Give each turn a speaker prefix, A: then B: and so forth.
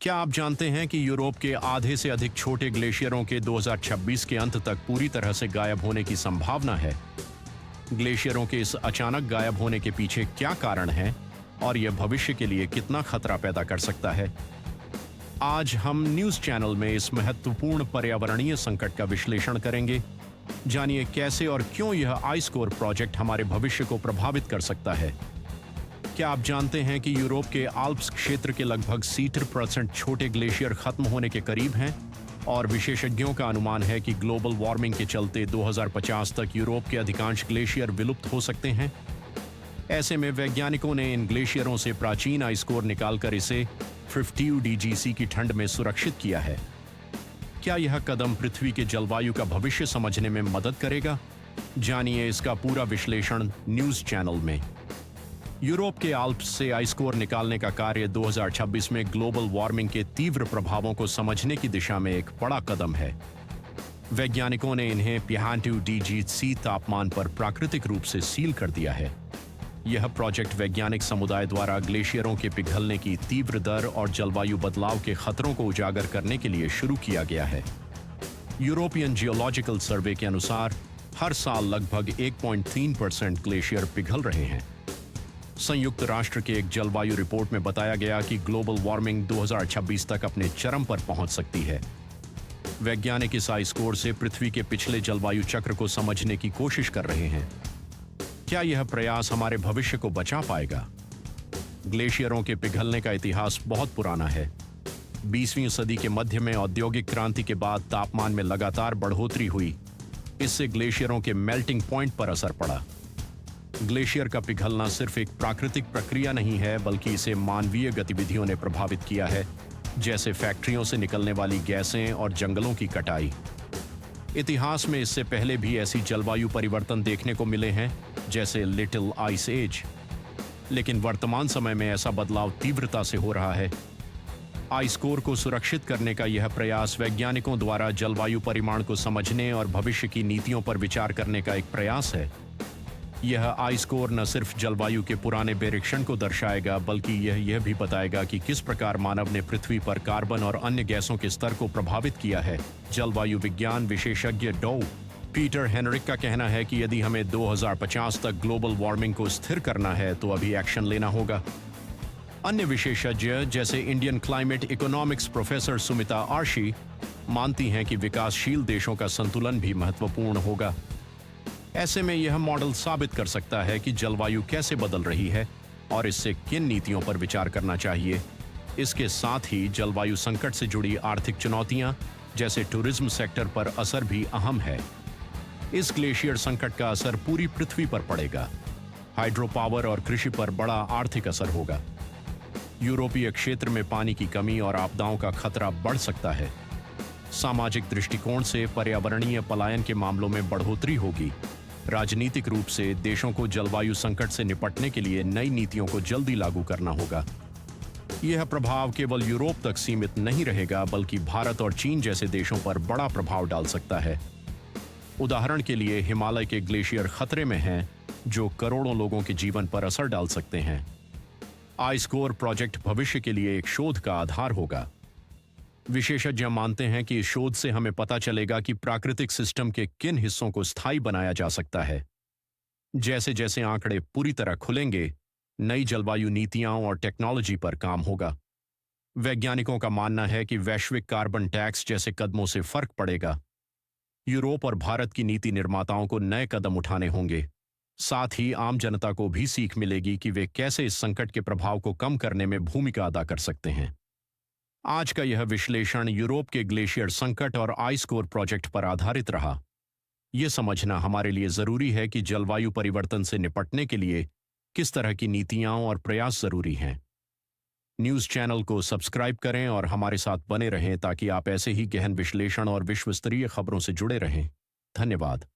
A: क्या आप जानते हैं कि यूरोप के आधे से अधिक छोटे ग्लेशियरों के 2026 के अंत तक पूरी तरह से गायब होने की संभावना है? ग्लेशियरों के इस अचानक गायब होने के पीछे क्या कारण है और यह भविष्य के लिए कितना खतरा पैदा कर सकता है? आज हम न्यूज चैनल में इस महत्वपूर्ण पर्यावरणीय संकट का विश्लेषण करेंगे। जानिए कैसे और क्यों यह आइस कोर प्रोजेक्ट हमारे भविष्य को प्रभावित कर सकता है। क्या आप जानते हैं कि यूरोप के आल्प्स क्षेत्र के लगभग 70% छोटे ग्लेशियर खत्म होने के करीब हैं और विशेषज्ञों का अनुमान है कि ग्लोबल वार्मिंग के चलते 2050 तक यूरोप के अधिकांश ग्लेशियर विलुप्त हो सकते हैं। ऐसे में वैज्ञानिकों ने इन ग्लेशियरों से प्राचीन आइस कोर निकालकर इसे 50 डीजीसी की ठंड में सुरक्षित किया है। क्या यह कदम पृथ्वी के जलवायु का भविष्य समझने में मदद करेगा? जानिए इसका पूरा विश्लेषण न्यूज चैनल में। यूरोप के आल्प्स से आइस कोर निकालने का कार्य 2026 में ग्लोबल वार्मिंग के तीव्र प्रभावों को समझने की दिशा में एक बड़ा कदम है। वैज्ञानिकों ने इन्हें 50 डीजीसी तापमान पर प्राकृतिक रूप से सील कर दिया है। यह प्रोजेक्ट वैज्ञानिक समुदाय द्वारा ग्लेशियरों के पिघलने की तीव्र दर और जलवायु बदलाव के खतरों को उजागर करने के लिए शुरू किया गया है। यूरोपियन जियोलॉजिकल सर्वे के अनुसार हर साल लगभग 1.3% ग्लेशियर पिघल रहे हैं। संयुक्त राष्ट्र के एक जलवायु रिपोर्ट में बताया गया कि ग्लोबल वार्मिंग 2026 तक अपने चरम पर पहुंच सकती है। वैज्ञानिक इस आइस कोर से पृथ्वी के पिछले जलवायु चक्र को समझने की कोशिश कर रहे हैं। क्या यह प्रयास हमारे भविष्य को बचा पाएगा? ग्लेशियरों के पिघलने का इतिहास बहुत पुराना है। 20वीं सदी के मध्य में औद्योगिक क्रांति के बाद तापमान में लगातार बढ़ोतरी हुई। इससे ग्लेशियरों के मेल्टिंग पॉइंट पर असर पड़ा। ग्लेशियर का पिघलना सिर्फ एक प्राकृतिक प्रक्रिया नहीं है, बल्कि इसे मानवीय गतिविधियों ने प्रभावित किया है, जैसे फैक्ट्रियों से निकलने वाली गैसें और जंगलों की कटाई। इतिहास में इससे पहले भी ऐसी जलवायु परिवर्तन देखने को मिले हैं, जैसे लिटिल आइस एज। लेकिन वर्तमान समय में ऐसा बदलाव तीव्रता से हो रहा है। आइस कोर को सुरक्षित करने का यह प्रयास वैज्ञानिकों द्वारा जलवायु परिमाण को समझने और भविष्य की नीतियों पर विचार करने का एक प्रयास है। यह आइस कोर न सिर्फ जलवायु के पुराने बेरिक्शन को दर्शाएगा, बल्कि यह भी बताएगा कि किस प्रकार मानव ने पृथ्वी पर कार्बन और अन्य गैसों के स्तर को प्रभावित किया है। जलवायु विज्ञान विशेषज्ञ डॉ. पीटर हेनरिक का कहना है कि यदि हमें 2050 तक ग्लोबल वार्मिंग को स्थिर करना है तो अभी एक्शन लेना होगा। अन्य विशेषज्ञ जैसे Indian climate economics professor Sumita Arshi मानती हैं कि विकासशील देशों का संतुलन भी महत्वपूर्ण होगा। ऐसे में यह मॉडल साबित कर सकता है कि जलवायु कैसे बदल रही है और इससे किन नीतियों पर विचार करना चाहिए। इसके साथ ही जलवायु संकट से जुड़ी आर्थिक चुनौतियां जैसे टूरिज्म सेक्टर पर असर भी अहम है। इस ग्लेशियर संकट का असर पूरी पृथ्वी पर पड़ेगा। हाइड्रो पावर और कृषि पर बड़ा आर्थिक असर होगा। यूरोपीय क्षेत्र में पानी की कमी और आपदाओं का खतरा बढ़ सकता है। सामाजिक दृष्टिकोण से पर्यावरणीय पलायन के मामलों में बढ़ोतरी होगी। राजनीतिक रूप से देशों को जलवायु संकट से निपटने के लिए नई नीतियों को जल्दी लागू करना होगा। यह प्रभाव केवल यूरोप तक सीमित नहीं रहेगा, बल्कि भारत और चीन जैसे देशों पर बड़ा प्रभाव डाल सकता है। उदाहरण के लिए हिमालय के ग्लेशियर खतरे में हैं, जो करोड़ों लोगों के जीवन पर असर डाल सकते हैं। आइस कोर प्रोजेक्ट भविष्य के लिए एक शोध का आधार होगा। विशेषज्ञ मानते हैं कि इस शोध से हमें पता चलेगा कि प्राकृतिक सिस्टम के किन हिस्सों को स्थायी बनाया जा सकता है। जैसे जैसे आंकड़े पूरी तरह खुलेंगे, नई जलवायु नीतियां और टेक्नोलॉजी पर काम होगा। वैज्ञानिकों का मानना है कि वैश्विक कार्बन टैक्स जैसे कदमों से फर्क पड़ेगा। यूरोप और भारत की नीति निर्माताओं को नए कदम उठाने होंगे। साथ ही आम जनता को भी सीख मिलेगी कि वे कैसे इस संकट के प्रभाव को कम करने में भूमिका अदा कर सकते हैं। आज का यह विश्लेषण यूरोप के ग्लेशियर संकट और आइस कोर प्रोजेक्ट पर आधारित रहा। यह समझना हमारे लिए जरूरी है कि जलवायु परिवर्तन से निपटने के लिए किस तरह की नीतियां और प्रयास जरूरी हैं। न्यूज चैनल को सब्सक्राइब करें और हमारे साथ बने रहें ताकि आप ऐसे ही गहन विश्लेषण और विश्वस्तरीय खबरों से जुड़े रहें। धन्यवाद।